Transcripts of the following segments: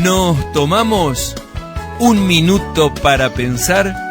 Nos tomamos un minuto para pensar.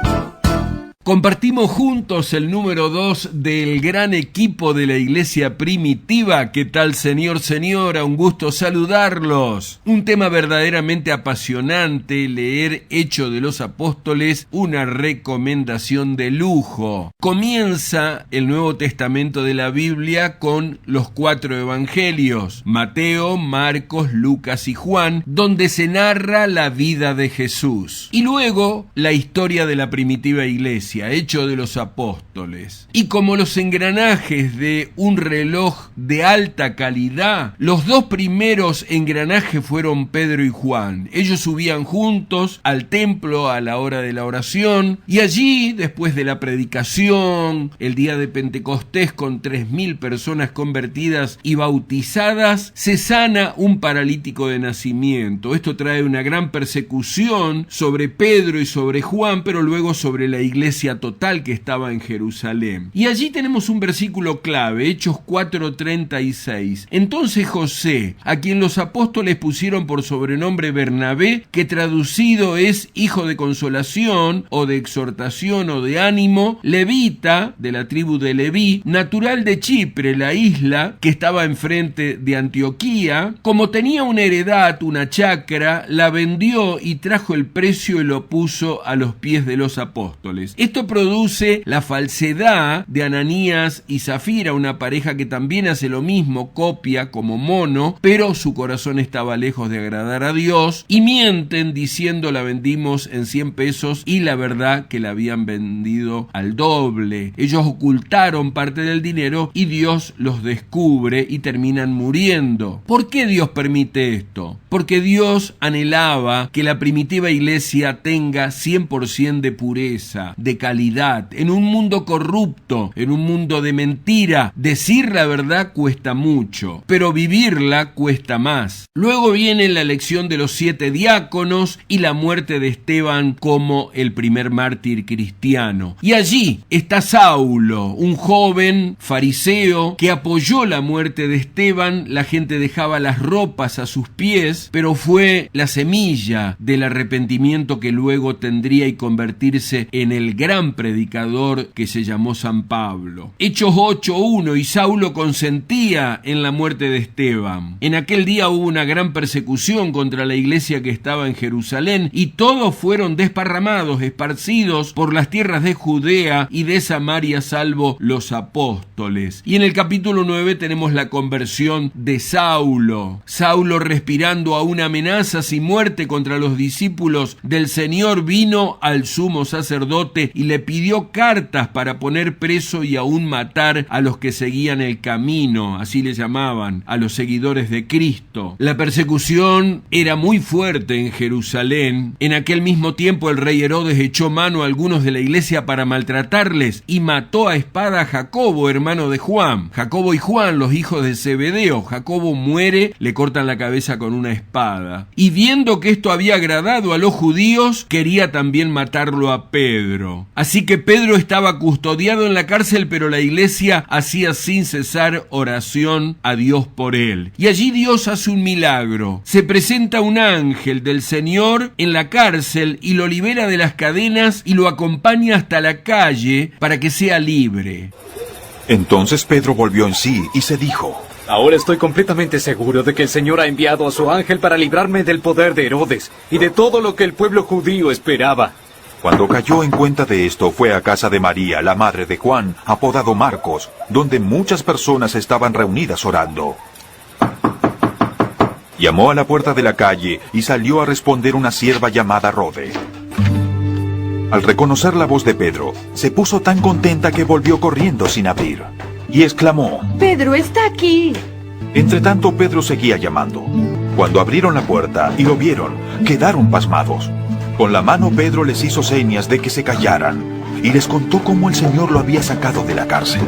Compartimos juntos el número 2 del gran equipo de la Iglesia Primitiva. ¿Qué tal, señor, señora? Un gusto saludarlos. Un tema verdaderamente apasionante, leer Hechos de los Apóstoles, una recomendación de lujo. Comienza el Nuevo Testamento de la Biblia con los 4 evangelios, Mateo, Marcos, Lucas y Juan, donde se narra la vida de Jesús. Y luego la historia de la primitiva iglesia, Hechos de los Apóstoles. Y como los engranajes de un reloj de alta calidad, los dos primeros engranajes fueron Pedro y Juan. Ellos subían juntos al templo a la hora de la oración, y allí, después de la predicación, el día de Pentecostés, con 3.000 personas convertidas y bautizadas, se sana un paralítico de nacimiento. Esto trae una gran persecución sobre Pedro y sobre Juan, pero luego sobre la iglesia total que estaba en Jerusalén. Y allí tenemos un versículo clave, Hechos 4:36. Entonces José, a quien los apóstoles pusieron por sobrenombre Bernabé, que traducido es hijo de consolación, o de exhortación, o de ánimo, levita, de la tribu de Leví, natural de Chipre, la isla que estaba enfrente de Antioquía, como tenía una heredad, una chacra, la vendió y trajo el precio y lo puso a los pies de los apóstoles. Esto produce la falsedad de Ananías y Zafira, una pareja que también hace lo mismo, copia como mono, pero su corazón estaba lejos de agradar a Dios, y mienten diciendo la vendimos en 100 pesos y la verdad que la habían vendido al doble. Ellos ocultaron parte del dinero y Dios los descubre y terminan muriendo. ¿Por qué Dios permite esto? Porque Dios anhelaba que la primitiva iglesia tenga 100% de pureza, de calidad. En un mundo corrupto, en un mundo de mentira, decir la verdad cuesta mucho, pero vivirla cuesta más. Luego viene la elección de los 7 diáconos y la muerte de Esteban como el primer mártir cristiano. Y allí está Saulo, un joven fariseo que apoyó la muerte de Esteban. La gente dejaba las ropas a sus pies, pero fue la semilla del arrepentimiento que luego tendría y convertirse en el gran predicador que se llamó San Pablo. Hechos 8:1, y Saulo consentía en la muerte de Esteban. En aquel día hubo una gran persecución contra la iglesia que estaba en Jerusalén, y todos fueron desparramados, esparcidos por las tierras de Judea y de Samaria, salvo los apóstoles. Y en el capítulo 9 tenemos la conversión de Saulo. Saulo, respirando aún amenazas y muerte contra los discípulos del Señor, vino al sumo sacerdote y le pidió cartas para poner preso y aún matar a los que seguían el camino, así le llamaban, a los seguidores de Cristo. La persecución era muy fuerte en Jerusalén. En aquel mismo tiempo el rey Herodes echó mano a algunos de la iglesia para maltratarles y mató a espada a Jacobo, hermano de Juan. Jacobo y Juan, los hijos de Zebedeo. Jacobo muere, le cortan la cabeza con una espada. Y viendo que esto había agradado a los judíos, quería también matarlo a Pedro. Así que Pedro estaba custodiado en la cárcel, pero la iglesia hacía sin cesar oración a Dios por él. Y allí Dios hace un milagro. Se presenta un ángel del Señor en la cárcel y lo libera de las cadenas y lo acompaña hasta la calle para que sea libre. Entonces Pedro volvió en sí y se dijo: Ahora estoy completamente seguro de que el Señor ha enviado a su ángel para librarme del poder de Herodes y de todo lo que el pueblo judío esperaba. Cuando cayó en cuenta de esto, fue a casa de María, la madre de Juan, apodado Marcos, donde muchas personas estaban reunidas orando. Llamó a la puerta de la calle y salió a responder una sierva llamada Rode. Al reconocer la voz de Pedro, se puso tan contenta que volvió corriendo sin abrir, y exclamó: ¡Pedro está aquí! Entretanto, Pedro seguía llamando. Cuando abrieron la puerta y lo vieron, quedaron pasmados. Con la mano Pedro les hizo señas de que se callaran, y les contó cómo el Señor lo había sacado de la cárcel.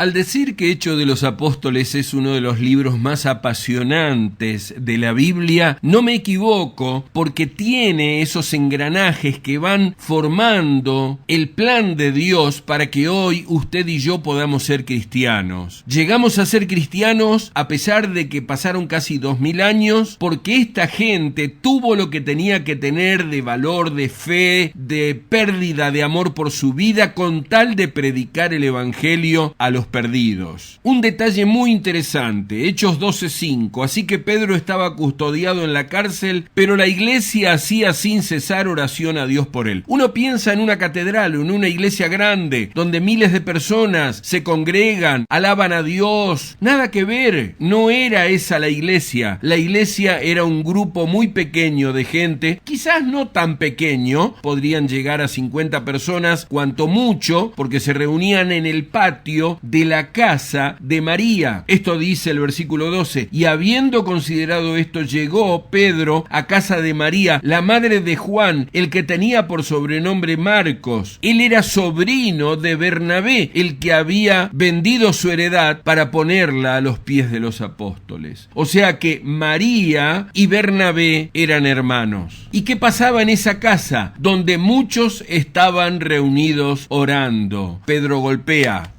Al decir que Hechos de los Apóstoles es uno de los libros más apasionantes de la Biblia, no me equivoco, porque tiene esos engranajes que van formando el plan de Dios para que hoy usted y yo podamos ser cristianos. Llegamos a ser cristianos a pesar de que pasaron casi 2000 años, porque esta gente tuvo lo que tenía que tener de valor, de fe, de pérdida de amor por su vida, con tal de predicar el Evangelio a los perdidos. Un detalle muy interesante, Hechos 12:5, así que Pedro estaba custodiado en la cárcel, pero la iglesia hacía sin cesar oración a Dios por él. Uno piensa en una catedral, en una iglesia grande, donde miles de personas se congregan, alaban a Dios. Nada que ver, no era esa la iglesia. La iglesia era un grupo muy pequeño de gente, quizás no tan pequeño, podrían llegar a 50 personas, cuanto mucho, porque se reunían en el patio de la casa de María. Esto dice el versículo 12, y habiendo considerado esto, llegó Pedro a casa de María, la madre de Juan, el que tenía por sobrenombre Marcos. Él era sobrino de Bernabé, el que había vendido su heredad para ponerla a los pies de los apóstoles. O sea que María y Bernabé eran hermanos. ¿Y qué pasaba en esa casa? Donde muchos estaban reunidos orando. Pedro golpea.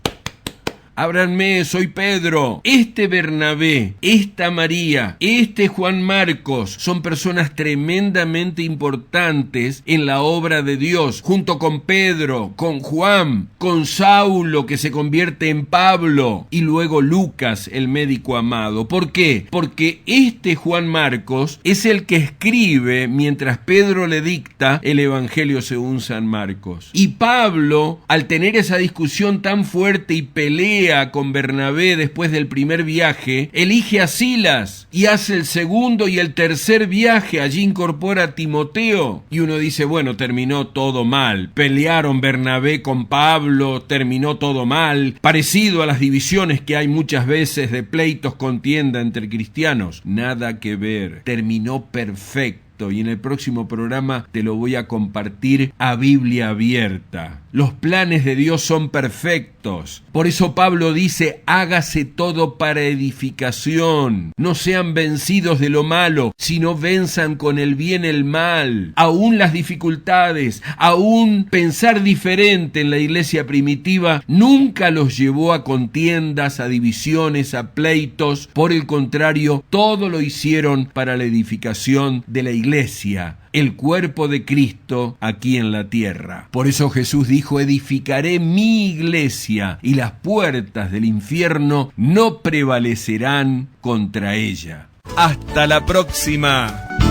Ábranme, soy Pedro. Este Bernabé, esta María, este Juan Marcos son personas tremendamente importantes en la obra de Dios, junto con Pedro, con Juan, con Saulo, que se convierte en Pablo, y luego Lucas, el médico amado. ¿Por qué? Porque este Juan Marcos es el que escribe, mientras Pedro le dicta, el Evangelio según San Marcos. Y Pablo, al tener esa discusión tan fuerte y pelea con Bernabé después del primer viaje, elige a Silas y hace el segundo y el tercer viaje. Allí incorpora a Timoteo y uno dice, bueno, terminó todo mal. Pelearon Bernabé con Pablo, terminó todo mal, parecido a las divisiones que hay muchas veces de pleitos, contienda entre cristianos. Nada que ver, terminó perfecto. Y en el próximo programa te lo voy a compartir a Biblia abierta. Los planes de Dios son perfectos. Por eso Pablo dice, hágase todo para edificación. No sean vencidos de lo malo, sino venzan con el bien el mal. Aún las dificultades, aún pensar diferente en la iglesia primitiva, nunca los llevó a contiendas, a divisiones, a pleitos. Por el contrario, todo lo hicieron para la edificación de la iglesia, el cuerpo de Cristo aquí en la tierra. Por eso Jesús dijo, edificaré mi iglesia y las puertas del infierno no prevalecerán contra ella. ¡Hasta la próxima!